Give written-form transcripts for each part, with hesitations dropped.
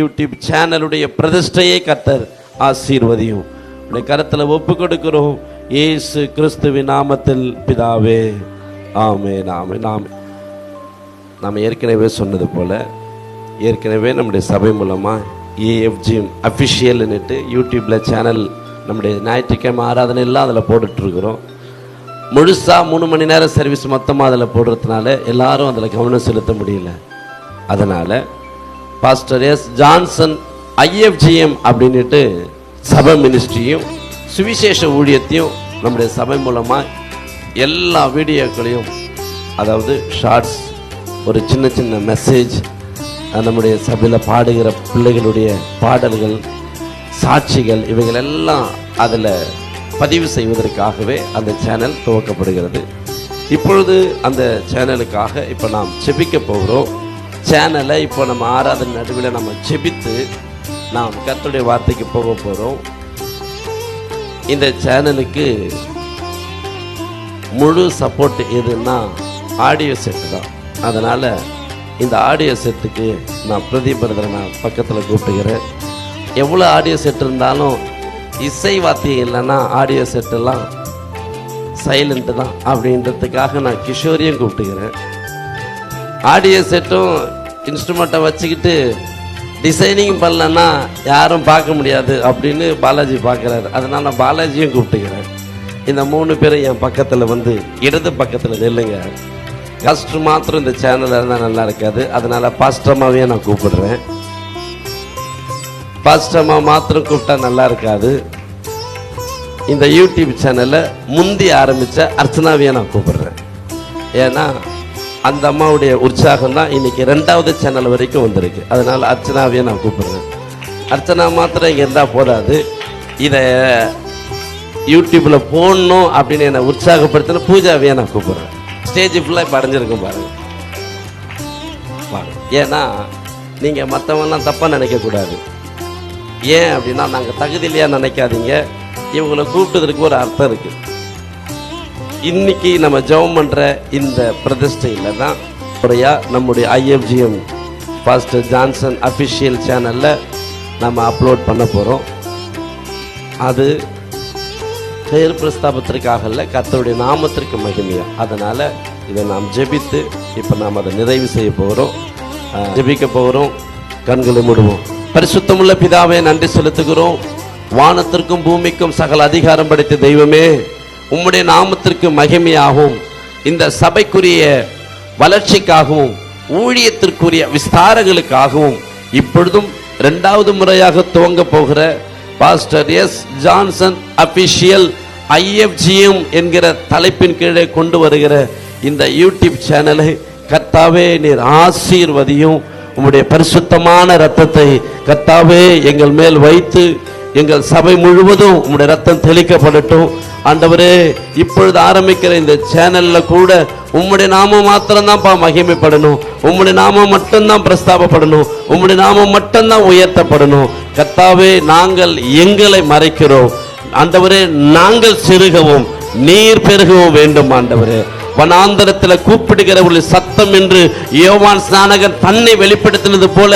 YouTube சேனலுடைய பிரதிஷ்டையை கர்த்தர் ஆசீர்வதியும். உடைய கரத்தில் ஒப்பு கொடுக்கிறோம் இயேசு கிறிஸ்துவின் நாமத்தில் பிதாவே, ஆமென். ஆமென். ஆமென். நாம் ஏற்கனவே சொன்னது போல ஏற்கனவே நம்முடைய சபை மூலமாக ஏஎஃப்ஜிஎம் அஃபிஷியல்னுட்டு யூடியூப்பில் சேனல் நம்முடைய ஞாயிற்றுக்கிழமை ஆராதனை எல்லாம் அதில் போட்டுட்ருக்குறோம். முழுசாக 3 மணி நேரம் சர்வீஸ் மொத்தமாக அதில் போடுறதுனால எல்லாரும் அதில் கவனம் செலுத்த முடியல. அதனால் பாஸ்டர் எஸ் ஜான்சன் ஐஎஃப்ஜிஎம் அப்படின்ட்டு சபை மினிஸ்ட்ரியும் சுவிசேஷ ஊழியத்தையும் நம்முடைய சபை மூலமாக எல்லா வீடியோக்களையும், அதாவது ஷார்ட்ஸ், ஒரு சின்ன சின்ன மெசேஜ், நம்முடைய சபையில் பாடுகிற பிள்ளைகளுடைய பாடல்கள், சாட்சிகள், இவைகள் எல்லாம் அதில் பதிவு செய்வதற்காகவே அந்த சேனல் துவக்கப்படுகிறது. இப்பொழுது அந்த சேனலுக்காக இப்போ நாம் செபிக்க போகிறோம். சேனலை இப்போ நம்ம ஆராதனை நடுவில் நம்ம செபித்து நாம் கர்த்தருடைய வார்த்தைக்கு போக போகிறோம். இந்த சேனலுக்கு முழு சப்போர்ட் எதுன்னா ஆடியோ செட்டு தான். அதனால் இந்த ஆடியோ செட்டுக்கு நான் பிரதீப் பிரதரை நான் பக்கத்தில் கூப்பிட்டுக்கிறேன். எவ்வளோ ஆடியோ செட் இருந்தாலும் இசை வாத்தியம் இல்லைன்னா ஆடியோ செட்டெல்லாம் சைலண்ட்டு தான் அப்படின்றதுக்காக நான் கிஷோரையும் கூப்பிட்டுக்கிறேன். ஆடியோ செட்டும் இன்ஸ்ட்ருமெண்ட்டை வச்சுக்கிட்டு டிசைனிங் பண்ணலன்னா யாரும் பார்க்க முடியாது அப்படின்னு பாலாஜி பார்க்குறாரு. அதனால் நான் பாலாஜியும் கூப்பிட்டுக்கிறேன். இந்த 3 பேரும் என் பக்கத்தில் வந்து இடது பக்கத்தில் நெல்லுங்க. கஸ்டர் மாத்திரம் இந்த சேனலில் இருந்தால் நல்லா இருக்காது. அதனால் பாஸ்டர்மாவே நான் கூப்பிடுறேன். பாஸ்டர்மா மாத்திரம் கூப்பிட்டா நல்லா இருக்காது. இந்த யூடியூப் சேனலை முந்தி ஆரம்பித்த அர்ச்சனாவையே நான் கூப்பிடுறேன். ஏன்னா அந்த அம்மாவுடைய உற்சாகம் தான் இன்னைக்கு 2வது சேனல் வரைக்கும் வந்திருக்கு. அதனால் அர்ச்சனாவையே நான் கூப்பிடுறேன். அர்ச்சனா மாத்திரம் இங்கே இருந்தால் போதாது, இதை யூடியூப்பில் போடணும் அப்படின்னு என்னை உற்சாகப்படுத்தின பூஜாவையே நான் கூப்பிடுறேன். ஸ்டேஜ் ஃபுல்லாக இப்போ அடைஞ்சிருக்கும் பாருங்க. ஏன்னா நீங்கள் மற்றவங்கலாம் தப்பாக நினைக்கக்கூடாது. ஏன் அப்படின்னா நாங்கள் தகுதியிலையா நினைக்காதீங்க. இவங்களை கூப்பிட்டதற்கு ஒரு அர்த்தம் இருக்குது. இன்னைக்கு நம்ம ஜெபம் பண்ணுற இந்த பிரதிஷ்டையில் தான் முறையாக நம்முடைய ஐஎஃப்ஜிஎம் பாஸ்டர் ஜான்சன் அஃபிஷியல் சேனலில் நம்ம அப்லோட் பண்ண போகிறோம். அது பெயர் பிரஸ்தாபத்திற்காக இல்லை, கர்த்தருடைய நாமத்திற்கு மகிமையா. அதனால் இதை நாம் ஜெபித்து இப்போ நாம் அதை நிறைவு செய்ய போகிறோம், ஜெபிக்க போகிறோம். கண்களை மூடுவோம். பரிசுத்தமுள்ள பிதாவே, நன்றி செலுத்துகிறோம். வானத்திற்கும் பூமிக்கும் சகல அதிகாரம் படைத்த தெய்வமே, உம்முடைய நாமத்திற்கு மகிமையாகவும் இந்த சபைக்குரிய வளர்ச்சிக்காகவும் ஊழியத்திற்குரிய விஸ்தாரங்களுக்காகவும் இப்பொழுதும் 2வது முறையாக துவங்க போகிற பாஸ்டர் எஸ் ஜான்சன் அபிஷியல் ஐஎஃப்ஜிஎம் என்கிற தலைப்பின் கீழே கொண்டு வருகிற இந்த யூடியூப் சேனலை கர்த்தாவே நீர் ஆசீர்வதியும். உம்முடைய பரிசுத்தமான இரத்தத்தை கர்த்தாவே எங்கள் மேல் வைத்து எங்கள் சபை முழுவதும் உம்முடைய ரத்தம் தெளிக்கப்படட்டும். ஆண்டவரே, இப்பொழுது ஆரம்பிக்கிற இந்த சேனல்ல கூட உம்முடைய நாமம் மாத்திரம்தான்ப்பா மகிமைப்படணும். உம்முடைய நாமம் மட்டும்தான் பிரஸ்தாபப்படணும். உம்முடைய நாமம் மட்டும்தான் உயர்த்தப்படணும். கர்த்தாவே, நாங்கள் எங்களை மறைக்கிறோம். ஆண்டவரே, நாங்கள் சிறுகவும் நீர் பெருகவும் வேண்டும். ஆண்டவரே, வனாந்தரத்தில் கூப்பிடுகிறவர்கள் சத்தம் என்று யோவான் ஸ்நானகன் தன்னை வெளிப்படுத்தினது போல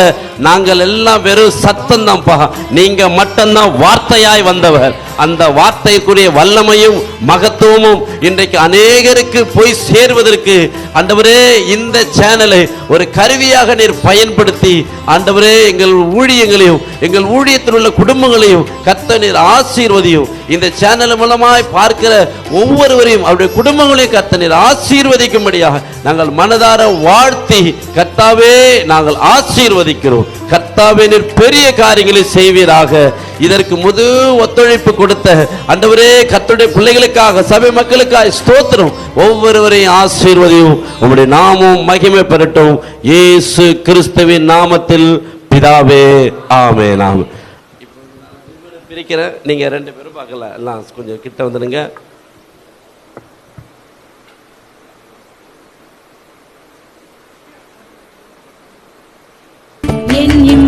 நாங்கள் எல்லாம் வெறும் சத்தம் தான்ப்பா. நீங்க மட்டும்தான் வார்த்தையாய் வந்தவர். அந்த வார்த்தைக்குரிய வல்லமையும் மகத்துவமும் இன்றைக்கு அநேகருக்கு போய் சேர்வதற்கு ஆண்டவரே இந்த சேனலை ஒரு கருவியாக நீர் பயன்படுத்தி ஆண்டவரே எங்கள் ஊழியங்களையும் எங்கள் ஊழியத்தில் உள்ள குடும்பங்களையும் கர்த்தர் நீர் ஆசீர்வதியும். இந்த சேனல் மூலமாய் பார்க்கிற ஒவ்வொருவரையும் அவருடைய குடும்பங்களையும் கர்த்தர் நீர் ஆசீர்வதிக்கும்படியாக நாங்கள் மனதார வாழ்த்தி கர்த்தாவே நாங்கள் ஆசீர்வதிக்கிறோம். கர்த்தாவே நீர் பெரிய காரியங்களை செய்வீராக. இதற்கு முழு ஒத்துழைப்பு கொடுத்த ஆண்டவரே கர்த்தருடைய பிள்ளைகளுக்காக சபை மக்களுக்காக ஸ்தோத்திரம். ஒவ்வொருவரையும் ஆசீர்வதியும். உம்முடைய நாமம் மகிமை பெறட்டும். இயேசு கிறிஸ்துவின் நாமத்தில் பிதாவே, ஆமென். ஆமென். பிரிக்கிறேன். நீங்க 2 பேரும் பார்க்கலாம். எல்லாம் கொஞ்சம் கிட்ட வந்துடுங்க. என்